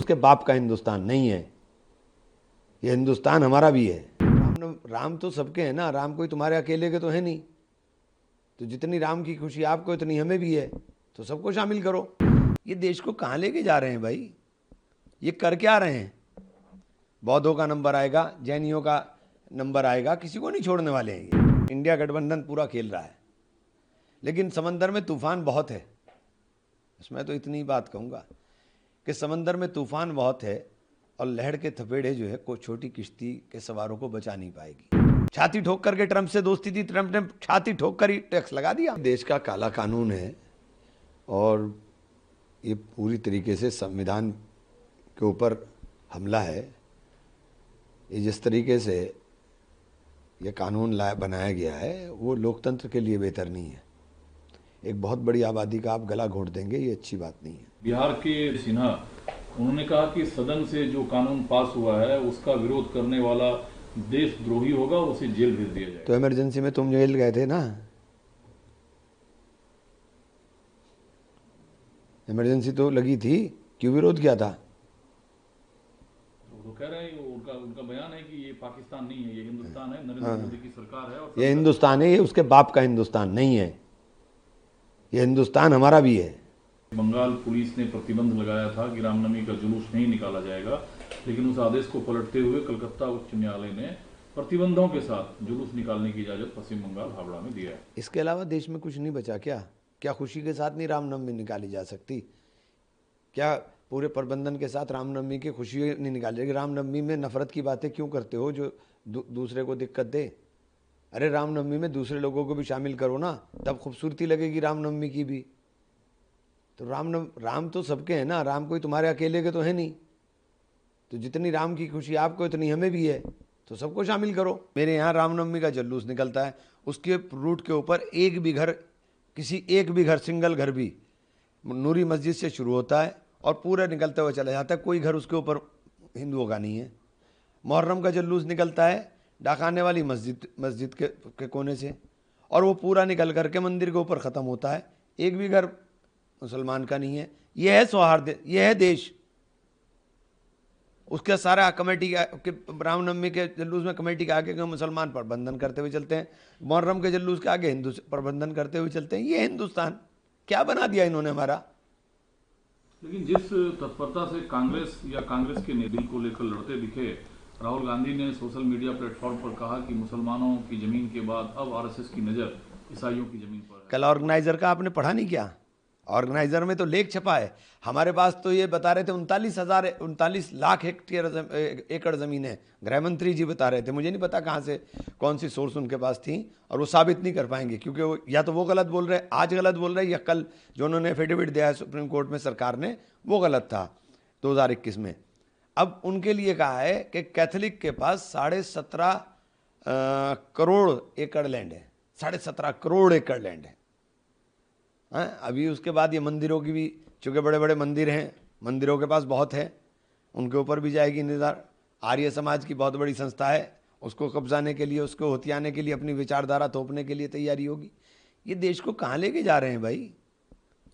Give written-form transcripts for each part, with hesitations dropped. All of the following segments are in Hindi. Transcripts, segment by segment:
उसके बाप का हिंदुस्तान नहीं है। ये हिंदुस्तान हमारा भी है। राम तो सबके हैं ना, राम कोई तुम्हारे अकेले के तो है नहीं। तो जितनी राम की खुशी आपको उतनी हमें भी है, तो सबको शामिल करो। ये देश को कहाँ लेके जा रहे हैं भाई, ये कर क्या रहे हैं? बौद्धों का नंबर आएगा, जैनियों का नंबर आएगा, किसी को नहीं छोड़ने वाले हैं। ये इंडिया गठबंधन पूरा खेल रहा है, लेकिन समंदर में तूफान बहुत है। इसमें तो इतनी बात कहूँगा कि समंदर में तूफान बहुत है और लहर के थपेड़े जो है कोई छोटी किश्ती के सवारों को बचा नहीं पाएगी। छाती ठोक करके ट्रंप से दोस्ती थी, ट्रंप ने छाती ठोक कर ही टैक्स लगा दिया। देश का काला कानून है और ये पूरी तरीके से संविधान के ऊपर हमला है। ये जिस तरीके से ये कानून बनाया गया है वो लोकतंत्र के लिए बेहतर नहीं है। एक बहुत बड़ी आबादी का आप गला घोट देंगे, ये अच्छी बात नहीं है। बिहार के सिन्हा उन्होंने कहा कि सदन से जो कानून पास हुआ है उसका विरोध करने वाला देशद्रोही होगा, उसे जेल भेज दिया जाएगा। तो इमरजेंसी में तुम जेल गए थे ना, इमरजेंसी तो लगी थी, क्यों विरोध किया था? तो कह रहे हैं उनका बयान है कि ये पाकिस्तान नहीं है, ये हिंदुस्तान है, नरेंद्र मोदी की सरकार है और ये हिंदुस्तान है, ये उसके बाप का हिंदुस्तान नहीं है। ये हिंदुस्तान हमारा भी है। बंगाल पुलिस ने प्रतिबंध लगाया था कि रामनवमी का जुलूस नहीं निकाला जाएगा, लेकिन उस आदेश को पलटते हुए कलकत्ता उच्च न्यायालय ने प्रतिबंधों के साथ जुलूस निकालने की इजाजत पश्चिम बंगाल हावड़ा में दिया है। इसके अलावा देश में कुछ नहीं बचा क्या खुशी के साथ नहीं रामनवमी निकाली जा सकती? क्या पूरे प्रबंधन के साथ रामनवमी की खुशी नहीं निकाली जाएगी? रामनवमी में नफरत की बातें क्यों करते हो जो दूसरे को दिक्कत दे? अरे रामनवमी में दूसरे लोगों को भी शामिल करो ना, तब खूबसूरती लगेगी रामनवमी की भी। तो राम तो सबके हैं ना, राम कोई तुम्हारे अकेले के तो है नहीं। तो जितनी राम की खुशी आपको उतनी हमें भी है, तो सबको शामिल करो। मेरे यहाँ रामनवमी का जुलूस निकलता है, उसके रूट के ऊपर एक भी घर सिंगल घर भी नूरी मस्जिद से शुरू होता है और पूरा निकलते हुए चला जाता है। कोई घर उसके ऊपर हिंदुओं का नहीं है। मुहर्रम का जुलूस निकलता है डाकाने वाली मस्जिद के कोने से और वो पूरा निकल करके मंदिर के ऊपर ख़त्म होता है। एक भी घर मुसलमान का नहीं है। यह है सौहार्द, यह है देश। उसके सारा कमेटी के रामनवमी के जुलूस में कमेटी के आगे मुसलमान प्रबंधन करते हुए चलते हैं, मुहर्रम के जुलूस के आगे हिंदू प्रबंधन करते हुए चलते हैं। ये हिंदुस्तान क्या बना दिया इन्होंने हमारा। लेकिन जिस तत्परता से कांग्रेस के बिल को लेकर लड़ते दिखे, राहुल गांधी ने सोशल मीडिया प्लेटफॉर्म पर कहा कि मुसलमानों की जमीन के बाद अब आरएसएस की नजर ईसाइयों की जमीन पर है। कल ऑर्गेनाइजर का आपने पढ़ा नहीं क्या? ऑर्गेनाइजर में तो लेख छपा है। हमारे पास तो ये बता रहे थे 39 लाख एकड़ ज़मीन है। गृह मंत्री जी बता रहे थे, मुझे नहीं पता कहाँ से कौन सी सोर्स उनके पास थी, और वो साबित नहीं कर पाएंगे क्योंकि वो या तो वो गलत बोल रहे, आज गलत बोल रहे, या कल जो उन्होंने एफिडेविट दिया है सुप्रीम कोर्ट में सरकार ने वो गलत था 2021 में। अब उनके लिए कहा है कि कैथोलिक के पास 17.5 करोड़ एकड़ लैंड है, 17.5 करोड़ एकड़ लैंड है। अभी उसके बाद ये मंदिरों की भी, चूँकि बड़े बड़े मंदिर हैं, मंदिरों के पास बहुत है, उनके ऊपर भी जाएगी इंतजार। आर्य समाज की बहुत बड़ी संस्था है, उसको कब्जाने के लिए, उसको हथियाने के लिए, अपनी विचारधारा थोपने के लिए तैयारी होगी। ये देश को कहाँ लेके जा रहे हैं भाई,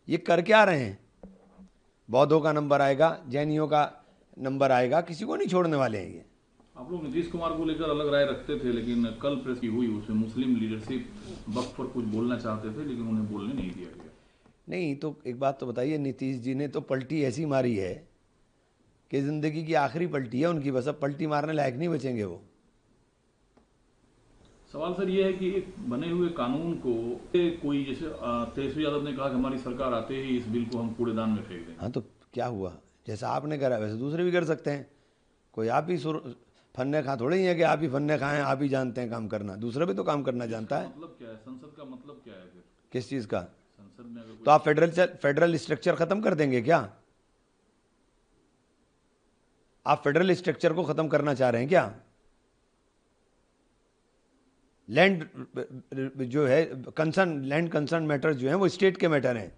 ये कर क्या रहे हैं? बौद्धों का नंबर आएगा, जैनियों का नंबर आएगा, किसी को नहीं छोड़ने वाले हैं ये। आप लोग नीतीश कुमार को लेकर अलग राय रखते थे, लेकिन कल प्रेस की हुई उसमें मुस्लिम लीडरशिप वक्त पर कुछ बोलना चाहते थे लेकिन उन्हें बोलने नहीं दिया गया। नहीं तो एक बात तो बताइए, नीतीश जी ने तो पलटी ऐसी मारी है कि जिंदगी की आखिरी पलटी है उनकी, बस अब पलटी मारने लायक नहीं बचेंगे वो। सवाल सर ये है कि एक बने हुए कानून को कोई, जैसे तेजस्वी यादव ने कहा कि हमारी सरकार आते ही इस बिल को हम कूड़ेदान में फेंक देंगे। हाँ तो क्या हुआ, जैसा आपने करा वैसे दूसरे भी कर सकते हैं। कोई आप ही फन्ने खा थोड़े ही है कि आप ही फन्ने खाएं, आप ही जानते हैं काम करना, दूसरा भी तो काम करना जानता है। मतलब क्या है, संसद का मतलब क्या है फिर? किस चीज़ का? संसद में अगर तो आप फेडरल स्ट्रक्चर खत्म कर देंगे क्या? आप फेडरल स्ट्रक्चर को खत्म करना चाह रहे हैं क्या? लैंड जो है लैंड कंसर्न मैटर जो है वो स्टेट के मैटर हैं।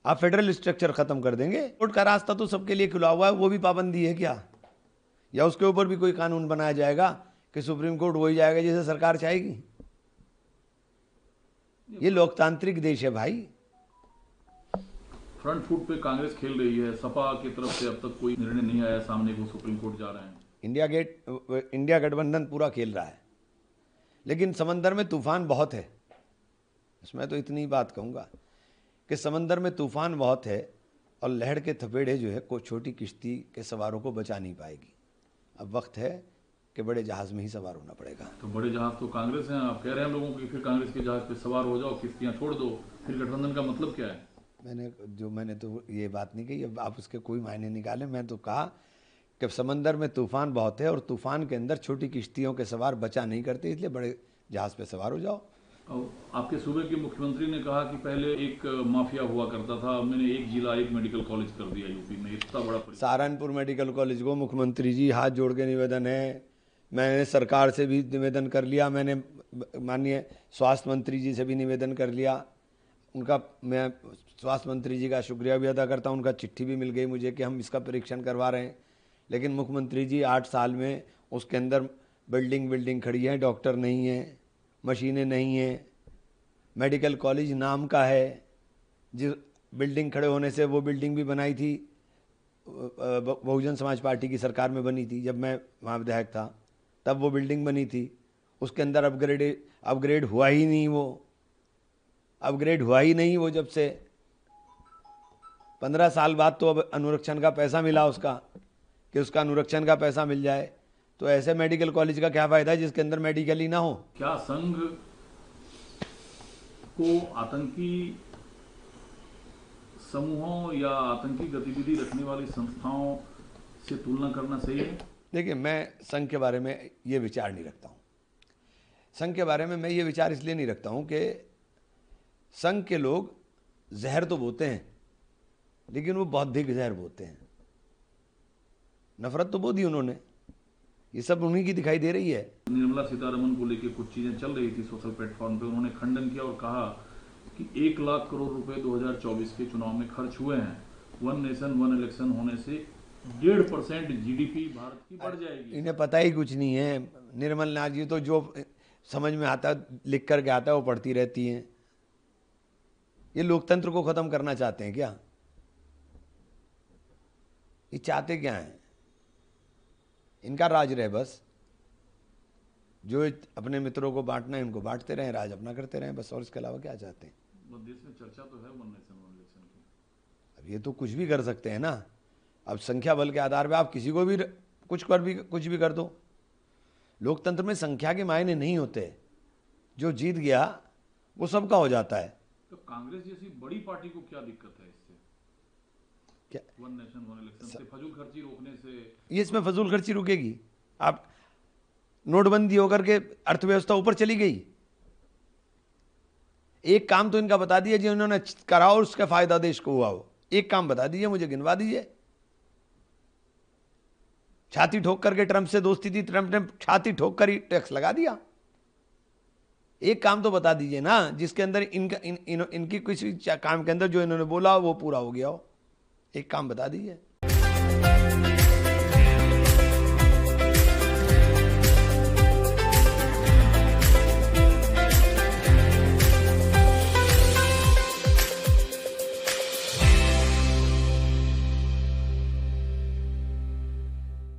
आप फेडरल स्ट्रक्चर खत्म कर देंगे? कोर्ट का रास्ता तो सबके लिए खुला हुआ है, वो भी पाबंदी है क्या? या उसके ऊपर भी कोई कानून बनाया जाएगा कि सुप्रीम कोर्ट वही जाएगा जैसे सरकार चाहेगी? ये लोकतांत्रिक देश है भाई। फ्रंट फुट पे कांग्रेस खेल रही है, सपा की तरफ से अब तक कोई निर्णय नहीं आया सामने, वो सुप्रीम कोर्ट जा रहे हैं। इंडिया गठबंधन पूरा खेल रहा है, लेकिन समंदर में तूफान बहुत है। इसमें तो इतनी बात कहूँगा कि समंदर में तूफान बहुत है और लहर के थपेड़े जो है को छोटी किश्ती के सवारों को बचा नहीं पाएगी। अब वक्त है कि बड़े जहाज में ही सवार होना पड़ेगा। तो बड़े जहाज तो कांग्रेस हैं, आप कह रहे हैं लोगों को कि फिर कांग्रेस के जहाज पे सवार हो जाओ, किश्तियां छोड़ दो, फिर गठबंधन का मतलब क्या है? मैंने तो ये बात नहीं कही, अब आप उसके कोई मायने निकालें। मैं तो कहा कि समंदर में तूफान बहुत है और तूफान के अंदर छोटी किश्तियों के सवार बचा नहीं करते, इसलिए बड़े जहाज पे सवार हो जाओ। और आपके सूबे के मुख्यमंत्री ने कहा कि पहले एक माफिया हुआ करता था, मैंने एक जिला एक मेडिकल कॉलेज कर दिया यूपी में, इतना बड़ा सहारनपुर मेडिकल कॉलेज को मुख्यमंत्री जी हाथ जोड़ के निवेदन है, मैंने सरकार से भी निवेदन कर लिया, मैंने माननीय स्वास्थ्य मंत्री जी से भी निवेदन कर लिया। उनका मैं स्वास्थ्य मंत्री जी का शुक्रिया भी अदा करता हूँ, उनका चिट्ठी भी मिल गई मुझे कि हम इसका परीक्षण करवा रहे हैं। लेकिन मुख्यमंत्री जी 8 साल में उसके अंदर बिल्डिंग खड़ी है, डॉक्टर नहीं है, मशीनें नहीं हैं, मेडिकल कॉलेज नाम का है। जिस बिल्डिंग खड़े होने से वो बिल्डिंग भी बनाई थी बहुजन समाज पार्टी की सरकार में बनी थी, जब मैं वहाँ विधायक था तब वो बिल्डिंग बनी थी। उसके अंदर अपग्रेड हुआ ही नहीं, वो अपग्रेड हुआ ही नहीं वो जब से 15 साल बाद तो अब अनुरक्षण का पैसा मिला उसका, कि उसका अनुरक्षण का पैसा मिल जाए। तो ऐसे मेडिकल कॉलेज का क्या फायदा है जिसके अंदर मेडिकल ही ना हो? क्या संघ को आतंकी समूहों या आतंकी गतिविधि रखने वाली संस्थाओं से तुलना करना सही है? देखिए, मैं संघ के बारे में ये विचार नहीं रखता हूँ। संघ के बारे में मैं ये विचार इसलिए नहीं रखता हूँ कि संघ के लोग जहर तो बोते हैं, लेकिन वो बौद्धिक जहर बोते हैं। नफरत तो बो दी उन्होंने, ये सब उन्हीं की दिखाई दे रही है। निर्मला सीतारमण को लेकर कुछ चीजें चल रही थी सोशल प्लेटफॉर्म पे, उन्होंने खंडन किया और कहा कि 1 लाख करोड़ रुपए 2024 के चुनाव में खर्च हुए हैं। वन नेशन वन इलेक्शन होने से 1.5% जीडीपी भारत की बढ़ जाएगी। इन्हें पता ही कुछ नहीं है। निर्मल नाथ जी तो जो समझ में आता लिख करके आता है वो पढ़ती रहती हैं। ये लोकतंत्र को खत्म करना चाहते हैं क्या? ये चाहते क्या हैं? इनका राज रहे बस, जो अपने मित्रों को बांटना है इनको बांटते रहें, राज अपना करते रहें बस, और इसके अलावा क्या चाहते हैं? देश में चर्चा तो है वन नेशन वन इलेक्शन की। अब ये तो कुछ भी कर सकते हैं ना। अब संख्या बल के आधार पे आप किसी को भी कुछ भी कर दो। लोकतंत्र में संख्या के मायने नहीं होते, जो जीत गया वो सबका हो जाता है। तो कांग्रेस जैसी बड़ी पार्टी को क्या दिक्कत है इससे? क्या वन नेशन वन इलेक्शन से, फजूल खर्ची रोकने से? ये इसमें फजूल खर्ची रुकेगी? आप नोटबंदी होकर के अर्थव्यवस्था ऊपर चली गई। एक काम तो इनका बता दीजिए जो इन्होंने करा और उसका फायदा देश को हुआ हो। एक काम बता दीजिए, मुझे गिनवा दीजिए। छाती ठोक करके ट्रंप से दोस्ती थी, ट्रंप ने छाती ठोक कर ही टैक्स लगा दिया। एक काम तो बता दीजिए ना जिसके अंदर इनकी किसी काम के अंदर जो इन्होंने बोला वो पूरा हो गया हो। एक काम बता दीजिए।